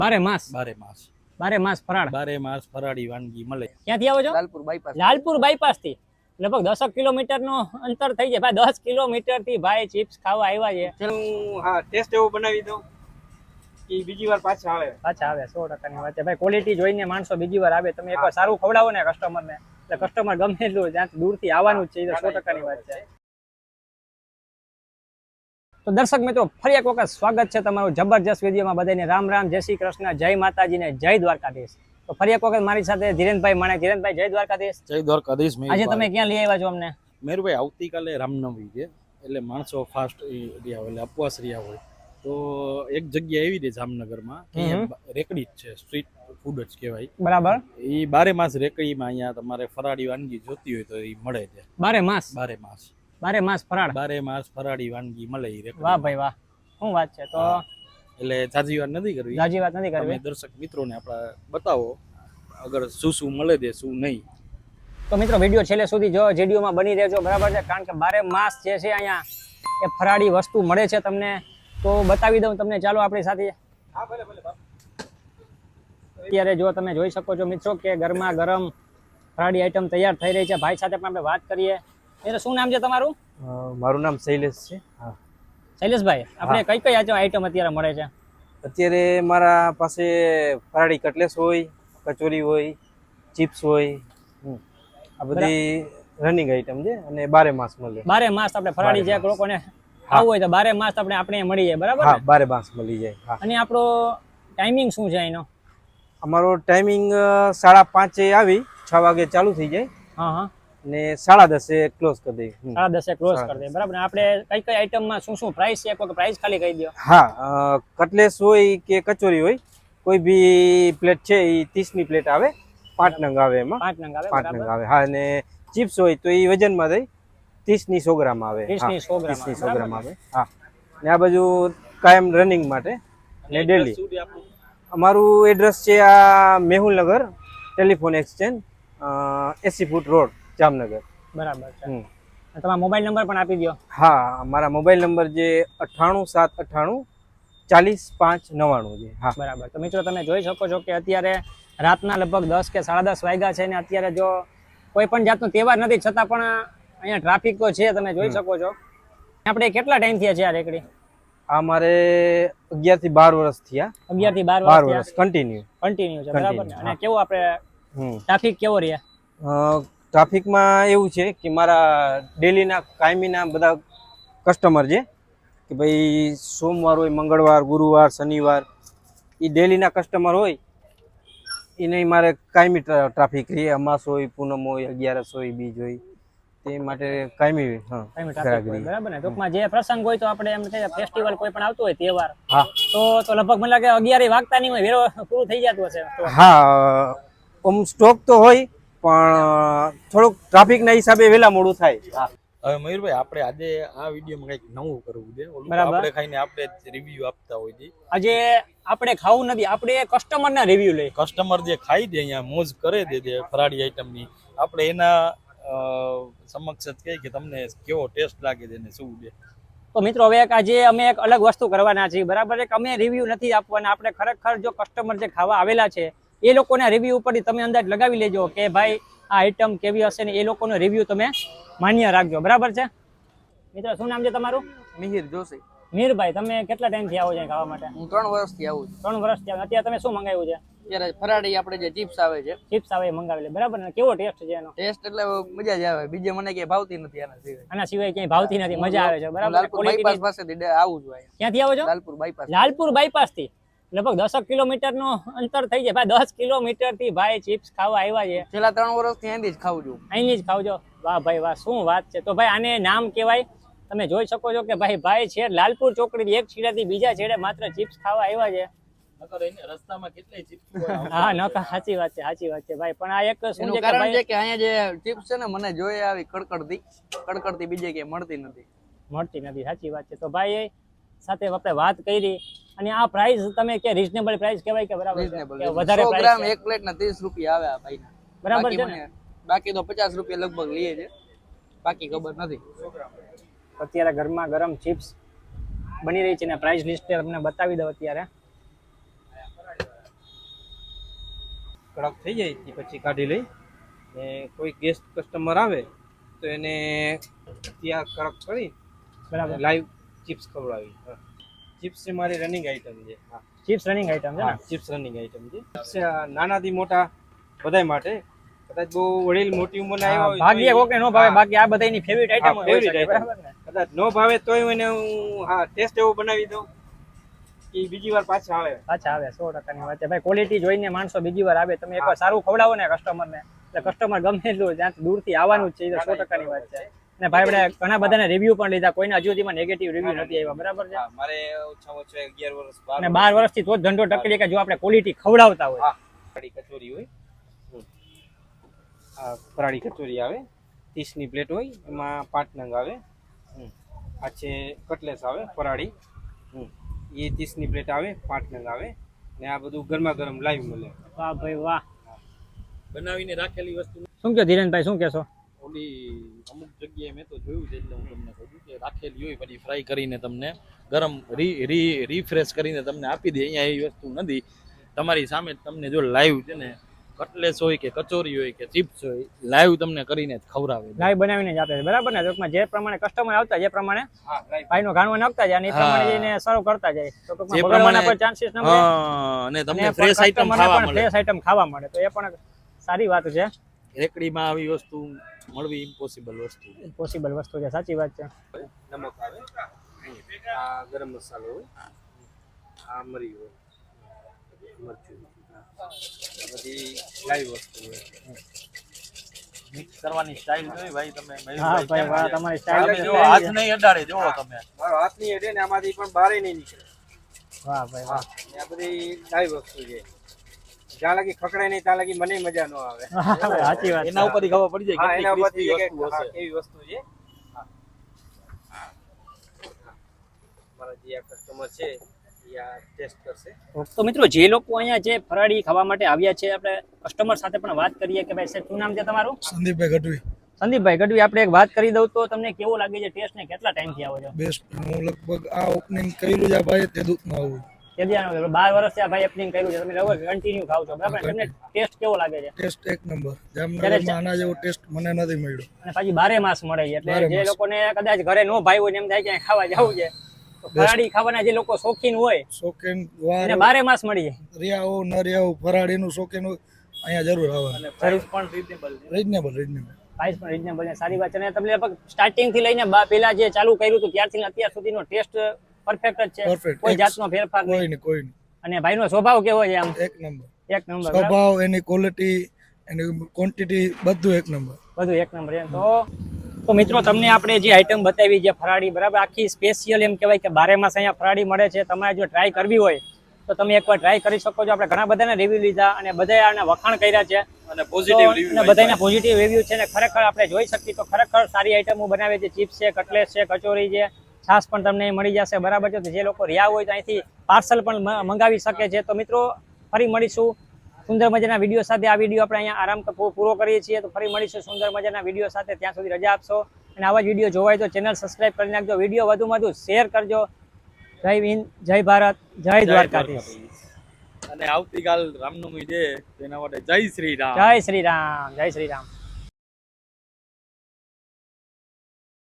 બારે માસ બારે માસ ફરાળ ફરાળી વાનગી મળે. ક્યાંથી આવો છો? લાલપુર બાયપાસ થી લગભગ 10 કિલોમીટર નો અંતર થઈ જાય ભાઈ. 10 કિલોમીટર થી ભાઈ ચિપ્સ ખાવા આવ્યા છે. હા ટેસ્ટ એવો બનાવી દઉં કે બીજી વાર પાછા આવે 100% ની વાત છે ભાઈ. ક્વોલિટી જોઈને માણસો બીજી વાર આવે. તમે એકવાર સારું ખવડાવો ને કસ્ટમર ને એટલે કસ્ટમર ગમે એટલું જ્યાં દૂરથી આવવાનું જ છે. એ 100% ની વાત છે. તો દર્શક મિત્રો ફરી એક વખત સ્વાગત છે તમારું જબરજસ્ત વિડીયોમાં. બધાને રામ રામ, જય શ્રી કૃષ્ણ, જય માતાજી ને જય દ્વારકાધીશ. તો ફરી એક વખત મારી સાથે ધીરેનભાઈ માણે. ધીરેનભાઈ જય દ્વારકાધીશ. જય દ્વારકાધીશ. આજે તમે ક્યાં લઈ આવ્યા છો અમને? મેરુભાઈ આવતીકાલે રામનવમી છે એટલે માણસો ફાસ્ટ રહ્યા હોય એટલે ઉપવાસ રહ્યા હોય તો એક જગ્યા એવી છે જામનગરમાં કે રેકડી જ છે, સ્ટ્રીટ ફૂડ જ કહેવાય. બરાબર. એ બારે માસ રેકડીમાં અહીંયા તમારે ફરાળી વાનગી જોતી હોય તો એ મળે છે. બારે માસ ફરાળ, બારે માસ ફરાળી વાનગી મળે. વાહ ભાઈ વાહ, શું વાત છે. તો એટલે જાજી વાત નથી કરવી. તમે દર્શક મિત્રોને આપણા બતાવો અગર શું શું મળે છે શું નહીં. તો મિત્રો વિડીયો છેલ્લે સુધી જો, વિડીયોમાં બની રહેજો, બરાબર છે. કારણ કે બારે માસ જે છે અહીંયા એ ફરાળી વસ્તુ મળે છે તમને. તો બતાવી દઉં તમને, ચાલો આપણી સાથે. અત્યારે જો તમે જોઈ શકો છો મિત્રો કે ગરમા ગરમ ફરાળી આઈટમ તૈયાર થઈ રહી છે. ભાઈ સાથે પણ આપણે વાત કરીએ. એટલે શું નામ છે તમારું? મારું નામ શૈલેષ છે. હા શૈલેષભાઈ, આપણે કઈ કઈ આઈટમ અત્યારે મળે છે? અત્યારે મારા પાસે ફરાળી કટલેસ હોય, કચોરી હોય, ચિપ્સ હોય, આ બધી રનિંગ આઈટમ છે અને બારે માસ મળે. બારે માસ આપણે ફરાળી જે લોકોને ખાવું હોય તો બારે માસ આપણે મળી જાય, બરાબર? હા, બારે માસ મળી જાય. અને આપણો ટાઈમિંગ શું છે એનો? અમારો ટાઈમિંગ 5:30 આવી 6 વાગે ચાલુ થઈ જાય. હા ને 10:30 ક્લોઝ કરી દઈએ. 10:30 ક્લોઝ કરી દઈએ, બરાબર. આપણે કઈ કઈ આઈટમમાં શું શું પ્રાઇસ છે? કોઈ પ્રાઇસ ખાલી કહી દો. હા, કટલેસ હોય કે કચોરી હોય, કોઈ બી પ્લેટ છે એ 30 ની પ્લેટ આવે. 5 નંગ આવે એમાં. 5 નંગ આવે. હા, અને ચિપ્સ હોય તો એ વજનમાં થઈ 30 ની 100 ગ્રામ આવે. 30 ની 100 ગ્રામ આવે. હા, ને આ બાજુ કાયમ રનિંગ માટે ને ડેલી. અમારું એડ્રેસ છે આ Mehulnagar telephone exchange, 80 foot road, Jamnagar. બરાબર છે. તમારો મોબાઈલ નંબર પણ આપી દો. હા, મારા મોબાઈલ નંબર જે 98 798 40 5 99 છે. હા, બરાબર. તો મિત્રો તમે જોઈ શકો છો કે અત્યારે રાતના લગભગ 10 કે 10:30 વાગ્યા છે ને અત્યારે જો કોઈ પણ જાતનો તહેવાર નથી છતાં પણ અહીંયા ટ્રાફિક તો છે, તમે જોઈ શકો છો. આપણે કેટલા ટાઈમ થયા છે આ રેકડી? આ મારે 11 થી 12 વર્ષ થયા. 11 થી 12 વર્ષ કન્ટિન્યુ છે, બરાબર ને? અને કેવું આપણે ટ્રાફિક કેવો રહે? ટ્રાફિકમાં એવું છે કે મારા ડેલીના કાયમીના બધા કસ્ટમર છે કે ભાઈ સોમવાર હોય, મંગળવાર, ગુરુવાર, શનિવાર, એ ડેલીના કસ્ટમર હોય એને મારે કાયમી ટ્રાફિક રહે. અમાસ હોય, પૂનમ હોય, 11 હોય, બીજ હોય, તે માટે કાયમી બરાબર ને? ટૂંકમાં જે પ્રસંગ હોય તો આપણે એમ કહીએ ફેસ્ટિવલ કોઈ પણ આવતો હોય તહેવાર, હા, તો લગભગ મને લાગે 11 વાગતા નહીં હોય, વેરો પૂરું થઈ જતું હશે. હા, સ્ટોક તો હોય પણ થોડુંક ટ્રાફિકના હિસાબે વહેલા મોડું થાય. હવે મયુરભાઈ, આપણે આજે આ વિડીયોમાં કંઈક નવું કરવું છે. બરાબર. આપણે ખાઈને આપણે રિવ્યુ આપતા હોય છે. આજે આપણે ખાવું નથી, આપણે કસ્ટમરના રિવ્યુ લઈએ. કસ્ટમર જે ખાઈ દે અહીંયા મોજ કરે દે ફરાળી આઈટમની, આપણે એના સમક્ષ જ કહે કે તમને કેવો ટેસ્ટ લાગે છે ને શું છે. તો મિત્રો હવે આજે અમે એક અલગ વસ્તુ કરવાના છીએ, બરાબર છે? અમે રિવ્યુ નથી આપવાના. આપણે ખરેખર જો કસ્ટમર જે ખાવા આવેલા છે એ લોકોના રિવ્યુ ઉપરથી તમે અંદાજ લગાવી લેજો કે ભાઈ આ આઈટમ કેવી હશે ને એ લોકોનો રિવ્યુ તમે માન્ય રાખજો, બરાબર છે? મિત્રો શું નામ છે તમારું? મિહિર જોશી. મીરભાઈ, તમે કેટલા ટાઈમથી આવો છો ખાવા માટે? હું 3 વર્ષથી આવું છું. 3 વર્ષથી. અત્યારે તમે શું મંગાવ્યું છે? અત્યારે ફરાળી આપણે જે ચિપ્સ આવે છે, ચિપ્સ આવે એ મંગાવેલી, બરાબર ને? કેવો ટેસ્ટ છે એનો? ટેસ્ટ એટલે મજા જ આવે. બીજે મને કઈ ભાવતી નથી આના સિવાય ક્યાંય ભાવતી નથી, મજા આવે છે, બરાબર? લાલપુર બાયપાસ પાસેથી આવું છું. ક્યાંથી આવો છો? લાલપુર બાયપાસ થી લગભગ 10 કિલોમીટર નું અંતર થઈ જાય ભાઈ. 10 કિલોમીટર થી ભાઈ ચિપ્સ ખાવા આવ્યા છે. છેલ્લા 3 વર્ષથી અહીંથી જ ખાવું છું. અહીંની જ ખાવજો. વાહ ભાઈ વાહ, શું વાત છે. તો ભાઈ આને નામ કહેવાય. તમે જોઈ શકો છો કે ભાઈ છે લાલપુર ચોકડી એક છેડેથી બીજા છેડે માત્ર ચિપ્સ ખાવા આવ્યા છે. રસ્તામાં કેટલાય ચિપ્સ. હા, નકા સાચી વાત છે ભાઈ. પણ આ એક શું છે કારણ છે કે અહીંયા જે ચિપ્સ છે ને મને જોઈએ આવી કડકડતી બીજે કે મળતી નથી. સાચી વાત છે. તો ભાઈ સાથે આપણે વાત કરી અને આ પ્રાઇસ તમે કે રીઝનેબલ પ્રાઇસ કહેવાય કે બરાબર છે? વધારે 100 ગ્રામ એક પ્લેટ ના 30 રૂપિયા આવે આ ભાઈના, બરાબર છે ને? બાકી તો 50 રૂપિયા લગભગ લઈએ છે, બાકી ખબર નથી. અત્યારે ગરમા ગરમ ચિપ્સ બની રહી છે ને પ્રાઇસ લિસ્ટ તમને બતાવી દઉં અત્યારે. કડક થઈ જાય એ પછી કાઢી લઈ ને કોઈ ગેસ્ટ કસ્ટમર આવે તો એને ત્યાં કડક કરી બરાબર લાઈવ ચિપ્સ ખવડાવી. ચિપ્સ છે મારી રનિંગ આઈટમ છે. હા ચિપ્સ રનિંગ આઈટમ છે ને ચિપ્સ રનિંગ આઈટમ છે. Chips નાનાથી મોટા બધાય માટે. કદાચ બહુ વડીલ મોટી ઉંમરના આવ્યા હોય ભાગ્ય કોકે નો ભાવે, બાકી આ બધાની ફેવરિટ આઈટમ હા, હોય favorite શકે, item. બરાબર ને? કદાચ ન ભાવે તોય એને હું ટેસ્ટ એવો બનાવી દઉં કે બીજી વાર પાછા આવે. પાછા આવે 100%ની વાત છે ભાઈ. ક્વોલિટી જોઈને માણસો બીજી વાર આવે. તમે એકવાર સારું ખવડાવો ને કસ્ટમરને એટલે કસ્ટમર ગમે એટલું જ્યાંથી દૂરથી આવવાનું જ છે. એ તો 100%ની વાત છે. અને ભાઈ આપણે ઘણા બધાને રિવ્યુ પણ લીધા, કોઈને હજુ સુધીમાં નેગેટિવ રિવ્યુ નથી આવ્યા, બરાબર છે? હા, મારે ઓછામાં ઓછા 11 વર્ષ અને 12 વર્ષથી તો જ ધંધો ટકેલી કે જો આપણે ક્વોલિટી ખવડાવતા હોય. ફરાળી કચોરી હોય. આ ફરાળી કચોરી આવે 30 ની પ્લેટ હોય, એમાં 5 નંગ આવે. આ છે કટલેસ આવે ફરાળી, એ 30 ની પ્લેટ આવે, 5 નંગ આવે. ને આ બધું ગરમા ગરમ લાઈવ મળે. વાહ ભાઈ વાહ. બનાવીને રાખેલી વસ્તુ શું કહો ધીરેનભાઈ, શું કહેશો? ઓલી અમુક જગ્યાએ મેં તો જોયું છે એટલે હું તમને કહું છું કે રાખેલી હોય પછી ફ્રાય કરીને તમને ગરમ રીફ્રેશ કરીને તમને આપી દે. અહીંયા એવી વસ્તુ નથી. તમારી સામે જ તમને જો લાઈવ છે ને કટલેસ હોય કે કચોરી હોય કે ચિપ્સ હોય લાઈવ તમને કરીને જ ખવડાવે. લાઈવ બનાવીને જ આપે છે, બરાબર ને? ટૂંકમાં જે પ્રમાણે કસ્ટમર આવતા જે પ્રમાણે હા, લાઈવ. ભાઈનો ગાણવા નાખતા જાય અને એ પ્રમાણે જઈને સર્વ કરતા જાય તો ટૂંકમાં જે બગડવાના પ્રમાણે- કોઈ ચાન્સીસ ન મળે. અને તમને ફ્રેશ આઈટમ ખાવા મળે. ફ્રેશ આઈટમ ખાવા મળે તો એ પણ સારી વાત છે. રેકડીમાં આવી વસ્તુ મળવી ઇમ્પોસિબલ વસ્તુ છે. પોસિબલ વસ્તુ છે, સાચી વાત છે. નમક આવે, આ ગરમ મસાલો હોય, આ મરી હોય, મરચું, આ બધી લાઈવ વસ્તુ હોય. મિક્સ કરવાની સ્ટાઈલ જોઈ ભાઈ તમે? હા ભાઈ વાહ, તમારી સ્ટાઇલ તમે જો હાથ નહીં અડાડે જોવો તમે. મારો હાથ નહીં હેડે ને આમાંથી પણ બહાર નહીં નીકળે. વાહ ભાઈ વાહ. ને આ બધી લાઈવ વસ્તુ છે. જ્યાં લગી ખકડાય નહીં ત્યાં લગી મને મજા ન આવે. સાચી વાત એના ઉપરથી ખબર પડી હા, જાય એના કેટલી ઉપરથી crispy વસ્તુ હશે. કેવી વસ્તુ છે. હા. મારા જે આ કસ્ટમર છે એ આ ટેસ્ટ કરશે. તો મિત્રો, જે લોકો અહીંયા જે ફરાળી ખાવા માટે આવ્યા છે, આપણે કસ્ટમર સાથે પણ વાત કરીએ કે ભાઈ સાહેબ શું નામ છે તમારું? સંદીપભાઈ ગઢવી. સંદીપભાઈ ગઢવી, આપણે એક વાત કરી દઉં તો તમને કેવો લાગે છે ટેસ્ટ ને કેટલા ટાઈમથી આવો છો? બેસ્ટ. હું લગભગ આ ઓપનિંગ કર્યું છે આ ભાઈ તે દૂધમાં આવું. કે ધ્યાન 12 વર્ષથી આ ભાઈ ઓપનિંગ કર્યું છે, તમે લગભગ કન્ટિન્યુ ખાવ છો, બરાબર? તમને ટેસ્ટ કેવો લાગે છે? ટેસ્ટ એક નંબર. જામનગરમાં આના જેવો ટેસ્ટ મને નથી મળ્યો. અને પાછી 12 માસ મળે છે, એટલે 12 જે માસ. લોકોને કદાચ ઘરે નો ભાઈ હોય ને એમ થાય કે ખાવા જવું છે, તો ફરાળી ખાવાના જે લોકો શોખીન હોય શોખીન વાર એને 12 માસ મળી જાય. રહ્યા હો ન રહ્યા હો ફરાળીનું શોખીન હોય અહીંયા જરૂર આવવાનું. પ્રાઇસ પણ રીઝનેબલ છે. રીઝનેબલ. પ્રાઇસ પણ રીઝનેબલ છે, સારી વાત છે. અને તમને લગભગ સ્ટાર્ટિંગ થી લઈને પેલા જે ચાલુ કર્યું હતું ત્યારથી અત્યાર સુધીનો ટેસ્ટ પરફેક્ટ જ છે, Perfect. કોઈ જાતનો ફેરફાર નહીં. કોઈ નહીં. અને ભાઈનો સ્વભાવ કેવો છે? આમ એક નંબર. એક નંબર, સ્વભાવ, એની ક્વોલિટી, એની ક્વોન્ટિટી બધું એક નંબર. બધું એક નંબર છે. તો મિત્રો, તમને આપણે જે આઈટમ બતાવી છે ફરાળી, બરાબર, આખી સ્પેશિયલ એમ કહેવાય કે 12 માસ અહીંયા ફરાળી મળે છે. તમારે જો ટ્રાય કરવી હોય તો તમે એકવાર ટ્રાય કરી શકો છો. આપણે ઘણા બધાના રિવ્યુ લીધા અને બધાએ આના વખાણ કર્યા છે અને પોઝિટિવ તો રિવ્યુ અને બધાના પોઝિટિવ રિવ્યુ છે ને ખરેખર આપણે જોઈ શકીએ તો ખરેખર સારી આઈટમો બનાવે છે. ચિપ્સ છે, કટલેસ છે, કચોરી છે, છાશ પણ તમને મળી જશે, બરાબર છે? તો જે લોકો રહ્યા હોય તો અહીંથી પાર્સલ પણ મંગાવી શકે છે. તો મિત્રો, ફરી મળીશું સુંદર મજાના વિડીયો સાથે. આ વિડીયો આપણે અહીંયા આરામ પૂરો કરીએ છીએ. તો ફરી મળીશું સુંદર મજાના વિડીયો સાથે. ત્યાં સુધી રજા આપશો અને આવા જ વિડીયો જોવાય તો ચેનલ સબસ્ક્રાઇબ કરી નાખજો. વિડીયો વધુમાં વધુ શેર કરજો. જય હિન્દ, જય ભારત, જય દ્વારકાધીશ. અને આવતીકાલ રામનવમી છે તેના માટે જય શ્રી રામ. જય શ્રી રામ, જય શ્રી રામ.